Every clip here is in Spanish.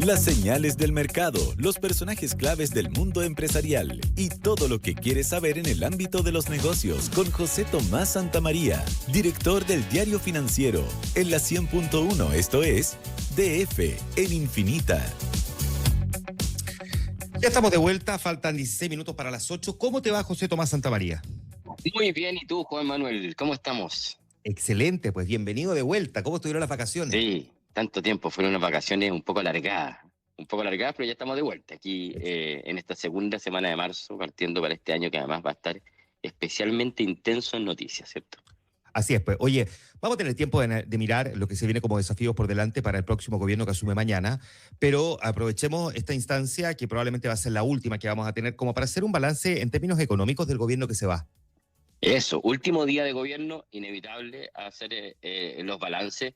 Las señales del mercado, los personajes claves del mundo empresarial y todo lo que quieres saber en el ámbito de los negocios con José Tomás Santamaría, director del Diario Financiero, en la 100.1, esto es DF en Infinita. Ya estamos de vuelta, faltan 16 minutos para las 8. ¿Cómo te va, José Tomás Santamaría? Muy bien, ¿y tú, Juan Manuel? ¿Cómo estamos? Excelente, pues bienvenido de vuelta. ¿Cómo estuvieron las vacaciones? Sí, tanto tiempo, fueron unas vacaciones un poco alargadas, pero ya estamos de vuelta aquí en esta segunda semana de marzo, partiendo para este año que además va a estar especialmente intenso en noticias, ¿cierto? Así es, pues. Oye, vamos a tener tiempo de mirar lo que se viene como desafíos por delante para el próximo gobierno que asume mañana, pero aprovechemos esta instancia, que probablemente va a ser la última que vamos a tener, como para hacer un balance en términos económicos del gobierno que se va. Eso, último día de gobierno, inevitable hacer los balances.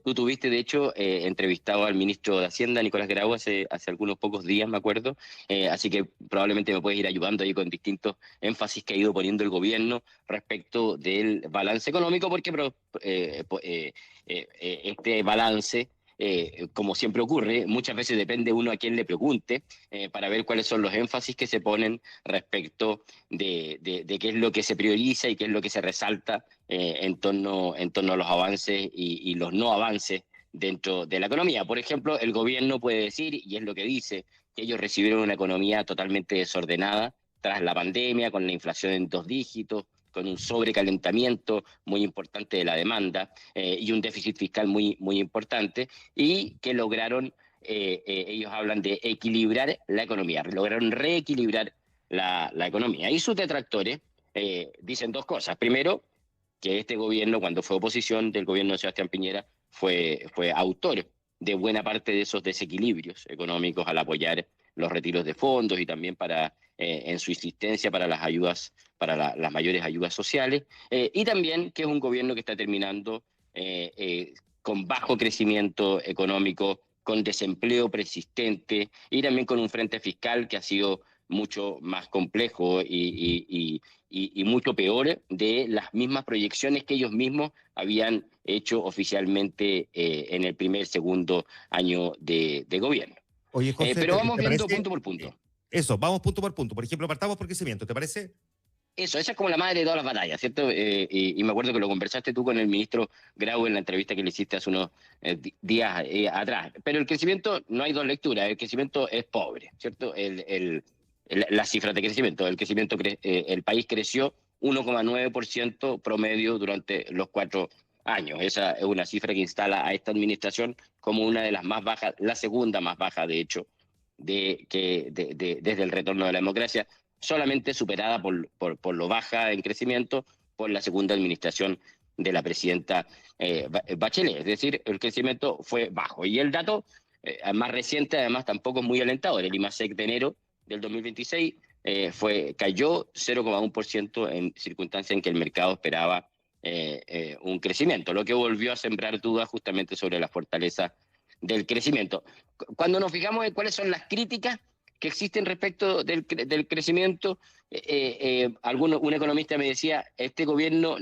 Tú tuviste, de hecho, entrevistado al ministro de Hacienda, Nicolás Grau, hace algunos pocos días, me acuerdo, así que probablemente me puedes ir ayudando ahí con distintos énfasis que ha ido poniendo el gobierno respecto del balance económico, porque este balance... como siempre ocurre, muchas veces depende uno a quién le pregunte para ver cuáles son los énfasis que se ponen respecto de qué es lo que se prioriza y qué es lo que se resalta en torno a los avances y los no avances dentro de la economía. Por ejemplo, el gobierno puede decir, y es lo que dice, que ellos recibieron una economía totalmente desordenada tras la pandemia, con la inflación en 2 dígitos, con un sobrecalentamiento muy importante de la demanda y un déficit fiscal muy, muy importante, y que lograron, ellos hablan de equilibrar la economía, lograron reequilibrar la economía. Y sus detractores dicen 2 cosas. Primero, que este gobierno, cuando fue oposición del gobierno de Sebastián Piñera, fue autor de buena parte de esos desequilibrios económicos al apoyar los retiros de fondos y también en su insistencia para las ayudas, para las mayores ayudas sociales, y también que es un gobierno que está terminando con bajo crecimiento económico, con desempleo persistente y también con un frente fiscal que ha sido mucho más complejo y mucho peor de las mismas proyecciones que ellos mismos habían hecho oficialmente en el segundo año de gobierno. Oye, José, Pero vamos ¿te viendo parece? punto por punto. Eso, vamos punto por punto. Por ejemplo, partamos por crecimiento, ¿te parece? Eso, esa es como la madre de todas las batallas, ¿cierto? Y me acuerdo que lo conversaste tú con el ministro Grau en la entrevista que le hiciste hace unos días atrás. Pero el crecimiento, no hay 2 lecturas, el crecimiento es pobre, ¿cierto? Las cifras de crecimiento, el país creció 1,9% promedio durante los 4 años. Esa es una cifra que instala a esta administración como una de las más bajas, la segunda más baja, de hecho, desde el retorno de la democracia, solamente superada por lo baja en crecimiento por la segunda administración de la presidenta Bachelet. Es decir, el crecimiento fue bajo. Y el dato más reciente, además, tampoco es muy alentador. El IMASEC de enero del 2026 cayó 0,1% en circunstancias en que el mercado esperaba un crecimiento, lo que volvió a sembrar dudas justamente sobre la fortaleza del crecimiento. Cuando nos fijamos en cuáles son las críticas que existen respecto del crecimiento, un economista me decía, este gobierno,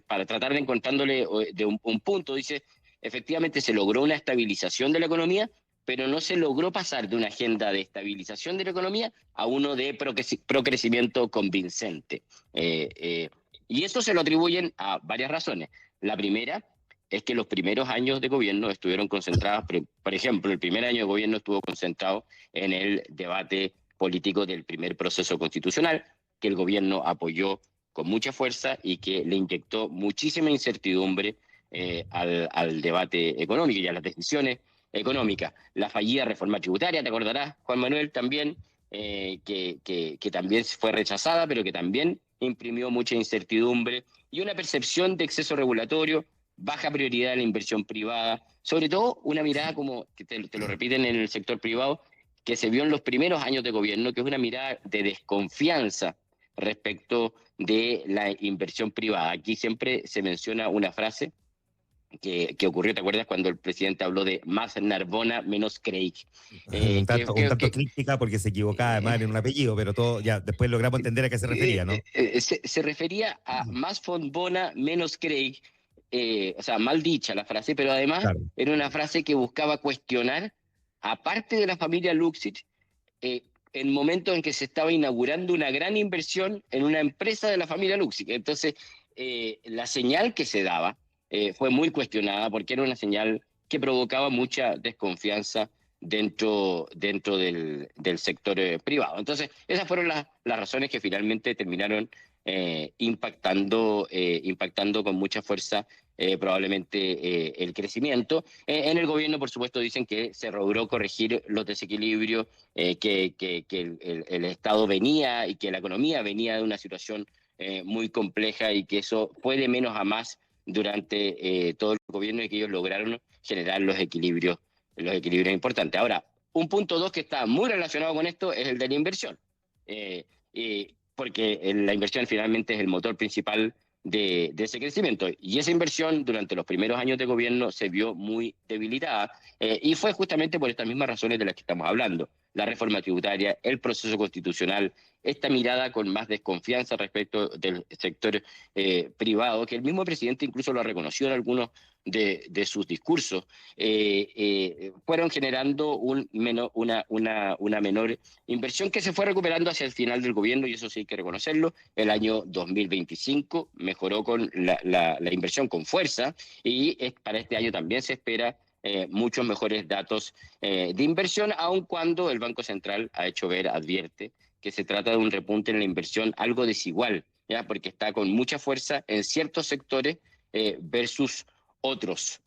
para tratar de encontrándole de un punto, dice, efectivamente se logró una estabilización de la economía, pero no se logró pasar de una agenda de estabilización de la economía a uno de procrecimiento convincente. Y eso se lo atribuyen a varias razones. La primera es que los primeros años de gobierno estuvieron concentrados, por ejemplo, el primer año de gobierno estuvo concentrado en el debate político del primer proceso constitucional, que el gobierno apoyó con mucha fuerza y que le inyectó muchísima incertidumbre al debate económico y a las decisiones económicas. La fallida reforma tributaria, te acordarás, Juan Manuel, también, que también fue rechazada, pero que también imprimió mucha incertidumbre y una percepción de exceso regulatorio, baja prioridad en la inversión privada, sobre todo una mirada como, que te lo repiten en el sector privado, que se vio en los primeros años de gobierno, que es una mirada de desconfianza respecto de la inversión privada. Aquí siempre se menciona una frase que ocurrió, ¿te acuerdas? Cuando el presidente habló de más Narbona, menos Craig. Un tanto crítica porque se equivocaba además en un apellido, pero todo ya después logramos entender a qué se refería, ¿no? Se refería a más Fontbona, menos Craig, o sea, mal dicha la frase, pero además era una frase que buscaba cuestionar aparte de la familia Luxich, en momentos en que se estaba inaugurando una gran inversión en una empresa de la familia Luxich. Entonces, la señal que se daba fue muy cuestionada porque era una señal que provocaba mucha desconfianza dentro del sector privado. Entonces, esas fueron las razones que finalmente terminaron impactando con mucha fuerza probablemente el crecimiento. En el gobierno, por supuesto, dicen que se logró corregir los desequilibrios, que el Estado venía y que la economía venía de una situación muy compleja y que eso fue de menos a más durante todo el gobierno y que ellos lograron generar los equilibrios importantes. Ahora, un punto dos que está muy relacionado con esto es el de la inversión, porque la inversión finalmente es el motor principal de ese crecimiento. Y esa inversión durante los primeros años de gobierno se vio muy debilitada y fue justamente por estas mismas razones de las que estamos hablando. La reforma tributaria, el proceso constitucional, esta mirada con más desconfianza respecto del sector privado, que el mismo presidente incluso lo reconoció en algunos de sus discursos, fueron generando una menor inversión que se fue recuperando hacia el final del gobierno, y eso sí hay que reconocerlo. El año 2025 mejoró con la inversión con fuerza, y para este año también se espera muchos mejores datos de inversión, aun cuando el Banco Central advierte que se trata de un repunte en la inversión algo desigual, ¿ya? Porque está con mucha fuerza en ciertos sectores versus otros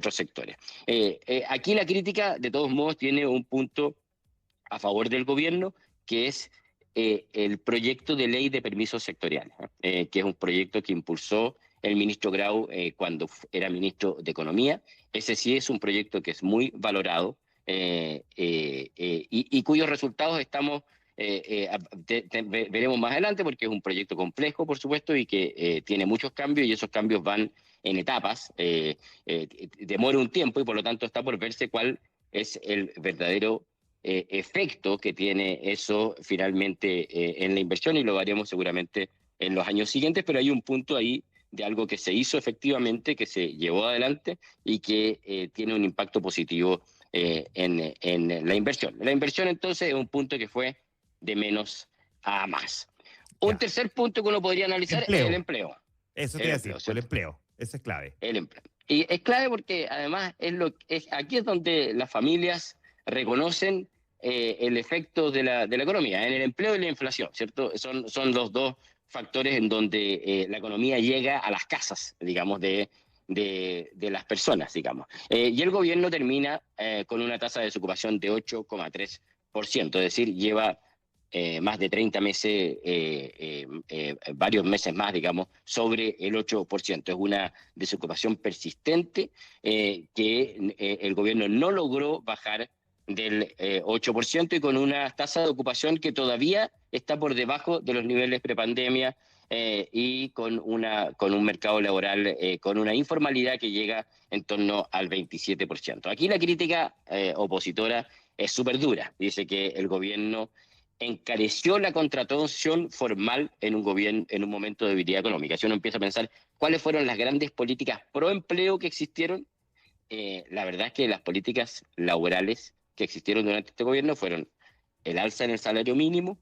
sectores. Aquí la crítica, de todos modos, tiene un punto a favor del gobierno, que es el proyecto de ley de permisos sectoriales, que es un proyecto que impulsó el ministro Grau cuando era ministro de Economía. Ese sí es un proyecto que es muy valorado y cuyos resultados veremos más adelante, porque es un proyecto complejo, por supuesto, y que tiene muchos cambios, y esos cambios van en etapas, demora un tiempo, y por lo tanto está por verse cuál es el verdadero efecto que tiene eso finalmente en la inversión, y lo veremos seguramente en los años siguientes. Pero hay un punto ahí de algo que se hizo efectivamente, que se llevó adelante y que tiene un impacto positivo en la inversión. La inversión, entonces, es un punto que fue de menos a más. Un tercer punto que uno podría analizar es el empleo. Eso te iba a decir, el empleo. Eso es clave. El empleo. Y es clave porque además aquí es donde las familias reconocen el efecto de la economía, en el empleo y la inflación, ¿cierto? Son los dos factores en donde la economía llega a las casas, digamos, de las personas, digamos. Y el gobierno termina con una tasa de desocupación de 8,3%, es decir, lleva más de 30 meses, varios meses más, digamos, sobre el 8%. Es una desocupación persistente que el gobierno no logró bajar del 8%, y con una tasa de ocupación que todavía está por debajo de los niveles prepandemia, y con un mercado laboral con una informalidad que llega en torno al 27%. Aquí la crítica opositora es súper dura. Dice que el gobierno encareció la contratación formal en un momento de debilidad económica. Si uno empieza a pensar cuáles fueron las grandes políticas pro empleo que existieron, la verdad es que las políticas laborales que existieron durante este gobierno fueron el alza en el salario mínimo,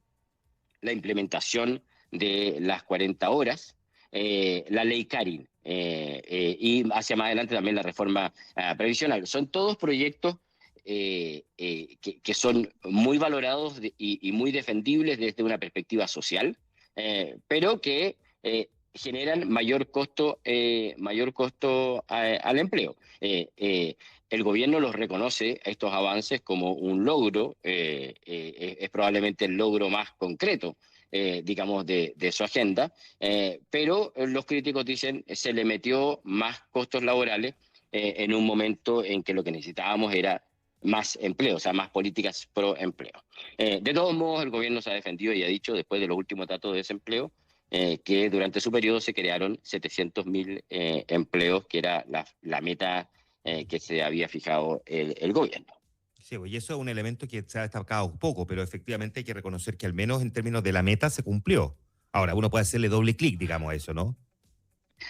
la implementación de las 40 horas, la ley Karin, y hacia más adelante también la reforma previsional. Son todos proyectos que son muy valorados y muy defendibles desde una perspectiva social, pero que generan mayor costo al empleo. El gobierno los reconoce, estos avances, como un logro, es probablemente el logro más concreto, digamos, de su agenda, pero los críticos dicen se le metió más costos laborales en un momento en que lo que necesitábamos era más empleo, o sea, más políticas pro empleo. De todos modos, el gobierno se ha defendido y ha dicho, después de los últimos datos de desempleo, que durante su periodo se crearon 700.000 empleos, que era la meta que se había fijado el gobierno. Sí, y eso es un elemento que se ha destacado un poco, pero efectivamente hay que reconocer que al menos en términos de la meta se cumplió. Ahora, uno puede hacerle doble clic, digamos, a eso, ¿no?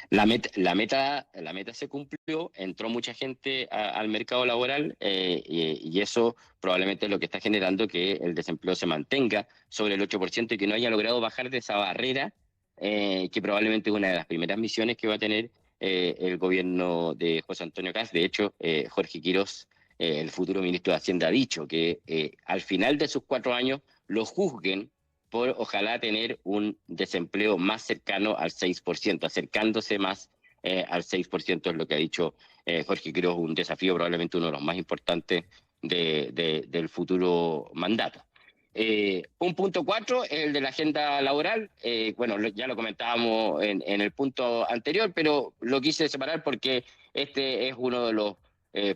La meta se cumplió, entró mucha gente al mercado laboral y eso probablemente es lo que está generando que el desempleo se mantenga sobre el 8% y que no haya logrado bajar de esa barrera, que probablemente es una de las primeras misiones que va a tener el gobierno de José Antonio Kast. De hecho, Jorge Quirós, el futuro ministro de Hacienda, ha dicho que al final de sus 4 años lo juzguen por ojalá tener un desempleo más cercano al 6%, acercándose más al 6%, es lo que ha dicho Jorge Quirós, un desafío probablemente uno de los más importantes del futuro mandato. Un punto 4, el de la agenda laboral. Bueno, ya lo comentábamos en el punto anterior, pero lo quise separar porque este es uno de los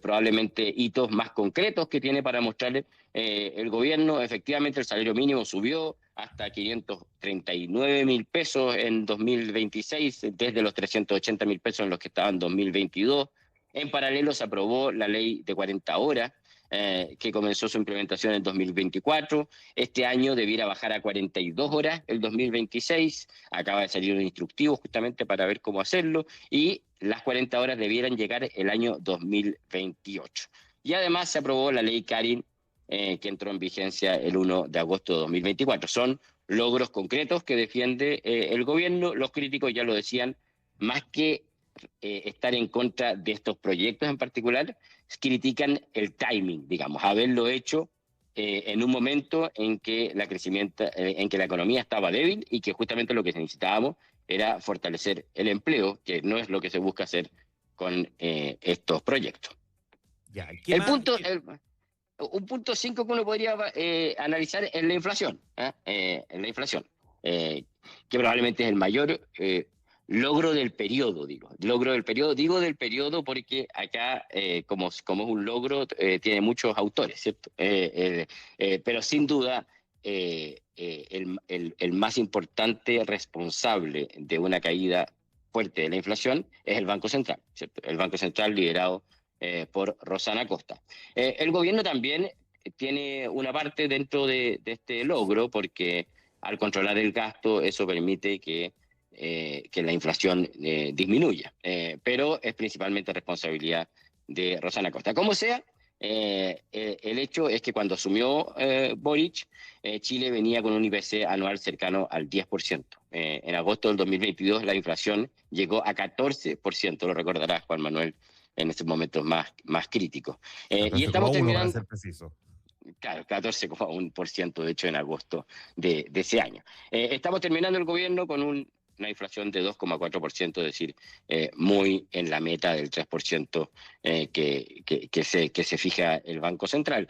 probablemente hitos más concretos que tiene para mostrarle el gobierno. Efectivamente, el salario mínimo subió hasta 539.000 pesos en 2026, desde los 380.000 pesos en los que estaban en 2022. En paralelo se aprobó la ley de 40 horas, que comenzó su implementación en 2024. Este año debiera bajar a 42 horas el 2026. Acaba de salir un instructivo justamente para ver cómo hacerlo, y las 40 horas debieran llegar el año 2028. Y además se aprobó la ley Karin, que entró en vigencia el 1 de agosto de 2024. Son logros concretos que defiende el gobierno. Los críticos ya lo decían, más que estar en contra de estos proyectos en particular, critican el timing, digamos, haberlo hecho en un momento en que la economía estaba débil y que justamente lo que necesitábamos era fortalecer el empleo, que no es lo que se busca hacer con estos proyectos. Ya, Un punto 5 que uno podría analizar es la inflación, que probablemente es el mayor logro del periodo, digo del periodo porque acá, como es un logro, tiene muchos autores, ¿cierto? Pero sin duda, el más importante responsable de una caída fuerte de la inflación es el Banco Central, ¿cierto? El Banco Central liderado por Rosana Costa. El gobierno también tiene una parte dentro de este logro, porque al controlar el gasto eso permite que la inflación disminuya, pero es principalmente responsabilidad de Rosana Costa. Como sea, el hecho es que cuando asumió Boric, Chile venía con un IPC anual cercano al 10%. En agosto del 2022 la inflación llegó a 14%, lo recordarás, Juan Manuel, en estos momentos más críticos. Y estamos terminando... Para ser preciso. Claro, 14,1% de hecho en agosto de ese año. Estamos terminando el gobierno con una inflación de 2,4%, es decir, muy en la meta del 3% que se fija el Banco Central.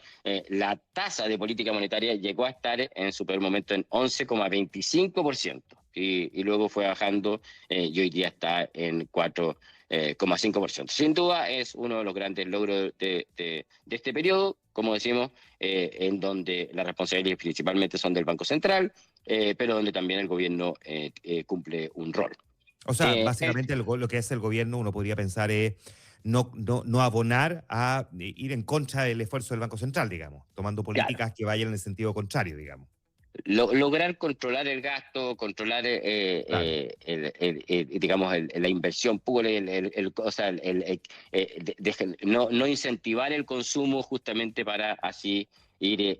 La tasa de política monetaria llegó a estar en su peor momento en 11,25%. Y luego fue bajando y hoy día está en 4,5%. Sin duda es uno de los grandes logros de este periodo, como decimos, en donde las responsabilidades principalmente son del Banco Central, pero donde también el gobierno cumple un rol. O sea, básicamente lo que hace el gobierno, uno podría pensar, es no abonar a ir en contra del esfuerzo del Banco Central, digamos, tomando políticas que vayan en el sentido contrario, digamos. Lograr controlar el gasto, controlar digamos la inversión pura, no incentivar el consumo justamente para así ir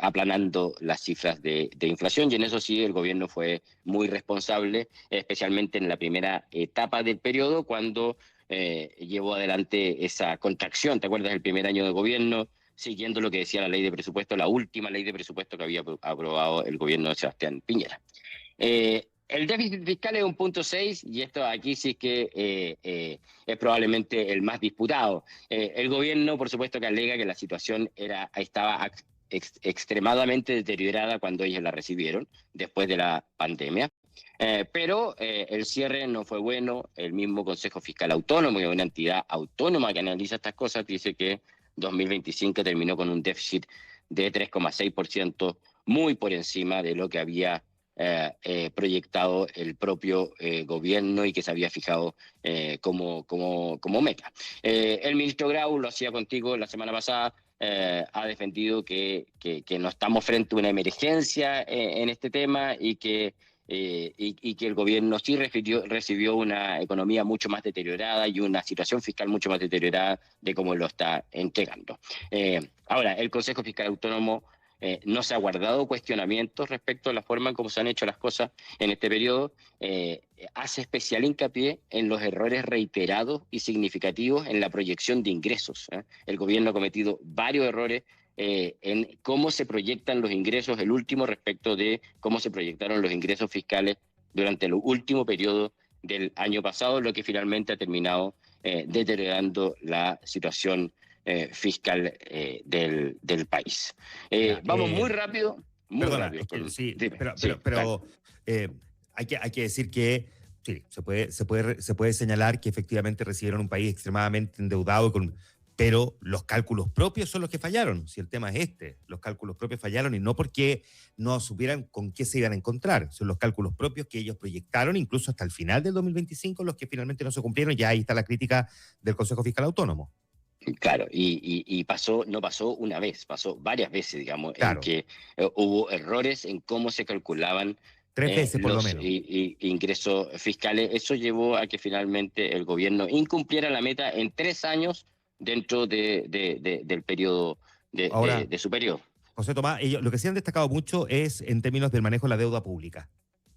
aplanando las cifras de inflación, y en eso sí el gobierno fue muy responsable, especialmente en la primera etapa del periodo, cuando llevó adelante esa contracción. ¿Te acuerdas del primer año de gobierno? Siguiendo lo que decía la ley de presupuesto, la última ley de presupuesto que había aprobado el gobierno de Sebastián Piñera. El déficit fiscal es 1,6 y esto aquí sí que es probablemente el más disputado. El gobierno, por supuesto, que alega que la situación estaba extremadamente deteriorada cuando ellos la recibieron, después de la pandemia. Pero el cierre no fue bueno. El mismo Consejo Fiscal Autónomo, que es una entidad autónoma que analiza estas cosas, dice que 2025 terminó con un déficit de 3,6%, muy por encima de lo que había proyectado el propio gobierno y que se había fijado como meta. El ministro Grau, lo hacía contigo la semana pasada, ha defendido que no estamos frente a una emergencia en este tema y que y que el gobierno sí recibió una economía mucho más deteriorada y una situación fiscal mucho más deteriorada de cómo lo está entregando. Ahora, el Consejo Fiscal Autónomo no se ha guardado cuestionamientos respecto a la forma en cómo se han hecho las cosas en este periodo. Hace especial hincapié en los errores reiterados y significativos en la proyección de ingresos. El gobierno ha cometido varios errores en cómo se proyectan los ingresos, el último respecto de cómo se proyectaron los ingresos fiscales durante el último periodo del año pasado, lo que finalmente ha terminado deteriorando la situación fiscal del país. Vamos muy rápido. Perdona, es que, sí, Dime, pero hay que decir que sí, se puede señalar que efectivamente recibieron un país extremadamente endeudado, pero los cálculos propios son los que fallaron. Si el tema es los cálculos propios fallaron y no porque no supieran con qué se iban a encontrar. Son los cálculos propios que ellos proyectaron incluso hasta el final del 2025 los que finalmente no se cumplieron, y ahí está la crítica del Consejo Fiscal Autónomo. Claro, y no pasó una vez, pasó varias veces, digamos, claro, en que hubo errores en cómo se calculaban 3 veces por lo menos. Ingresos fiscales. Eso llevó a que finalmente el gobierno incumpliera la meta en 3 años dentro del periodo de su periodo. José Tomás, ellos lo que sí han destacado mucho es en términos del manejo de la deuda pública.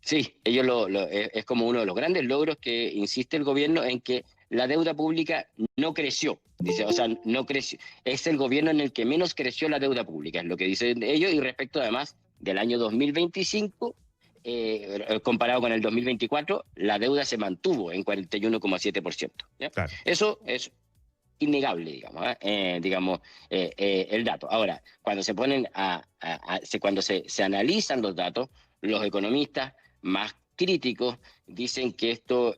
Sí, ellos es como uno de los grandes logros que insiste el gobierno en que la deuda pública no creció. Dice, o sea, no creció. Es el gobierno en el que menos creció la deuda pública, es lo que dicen ellos, y respecto además del año 2025, comparado con el 2024, la deuda se mantuvo en 41,7%. Claro. Eso es innegable, digamos, el dato. Ahora, cuando se ponen cuando se analizan los datos, los economistas más críticos dicen que esto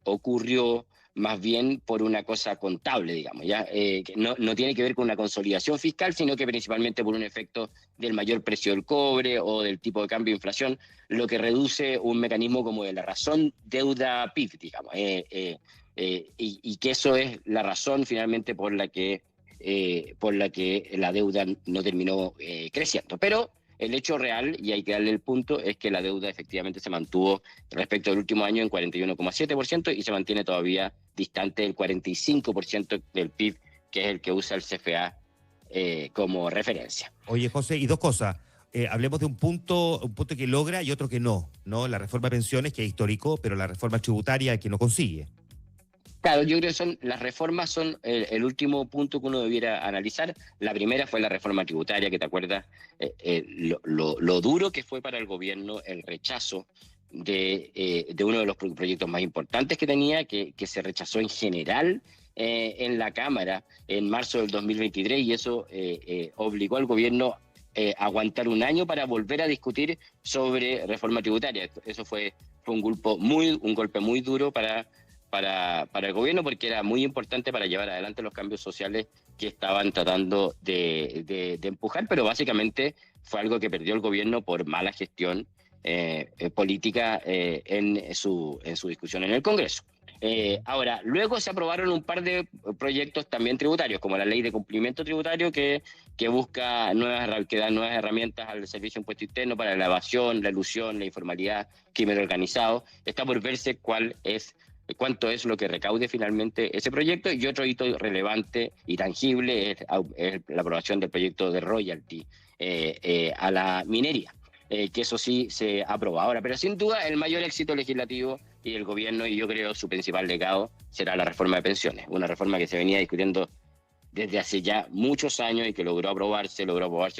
ocurrió más bien por una cosa contable, digamos, que no tiene que ver con una consolidación fiscal, sino que principalmente por un efecto del mayor precio del cobre o del tipo de cambio de inflación, lo que reduce un mecanismo como de la razón deuda-PIB, digamos, y que eso es la razón finalmente por la que la deuda no terminó creciendo. Pero el hecho real, y hay que darle el punto, es que la deuda efectivamente se mantuvo respecto al último año en 41,7% y se mantiene todavía distante del 45% del PIB, que es el que usa el CFA como referencia. Oye, José, y dos cosas. Hablemos de un punto que logra y otro que no. La reforma de pensiones, que es histórico, pero la reforma tributaria que no consigue. Claro, yo creo que las reformas son el último punto que uno debiera analizar. La primera fue la reforma tributaria, que te acuerdas lo duro que fue para el gobierno el rechazo de uno de los proyectos más importantes que tenía, que se rechazó en general en la Cámara en marzo del 2023, y eso obligó al gobierno a aguantar un año para volver a discutir sobre reforma tributaria. Eso fue un golpe muy duro para el gobierno, porque era muy importante para llevar adelante los cambios sociales que estaban tratando de empujar, pero básicamente fue algo que perdió el gobierno por mala gestión política en su discusión en el Congreso. Ahora, luego se aprobaron un par de proyectos también tributarios, como la ley de cumplimiento tributario, que busca que da nuevas herramientas al Servicio de Impuesto Interno para la evasión, la elusión, la informalidad, crimen organizado. Está por verse cuánto es lo que recaude finalmente ese proyecto, y otro hito relevante y tangible es la aprobación del proyecto de royalty a la minería, que eso sí se aprueba ahora. Pero sin duda el mayor éxito legislativo y el gobierno, y yo creo su principal legado, será la reforma de pensiones, una reforma que se venía discutiendo desde hace ya muchos años y que logró aprobarse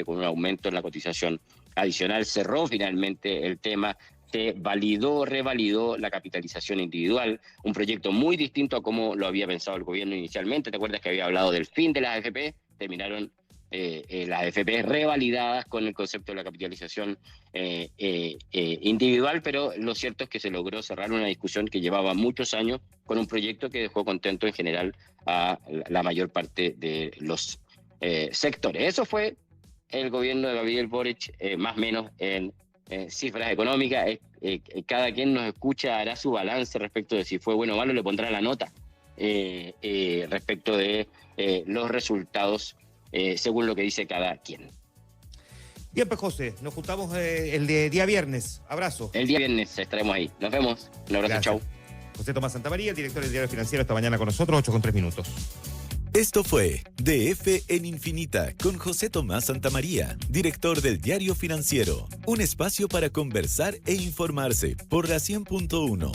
con un aumento en la cotización adicional. Cerró finalmente el tema, se revalidó la capitalización individual, un proyecto muy distinto a como lo había pensado el gobierno inicialmente. ¿Te acuerdas que había hablado del fin de las AFP? Terminaron las AFP revalidadas con el concepto de la capitalización individual, pero lo cierto es que se logró cerrar una discusión que llevaba muchos años con un proyecto que dejó contento en general a la mayor parte de los sectores. Eso fue el gobierno de Gabriel Boric, más o menos en cifras económicas. Cada quien nos escucha hará su balance respecto de si fue bueno o malo, le pondrá la nota respecto de los resultados según lo que dice cada quien. Bien, pues José, nos juntamos el de día viernes. Abrazo. El día viernes estaremos ahí. Nos vemos. Un abrazo, Gracias. chau. José Tomás Santamaría, director del Diario Financiero, esta mañana con nosotros, 8:03. Esto fue DF en Infinita con José Tomás Santamaría, director del Diario Financiero. Un espacio para conversar e informarse por la 100.1.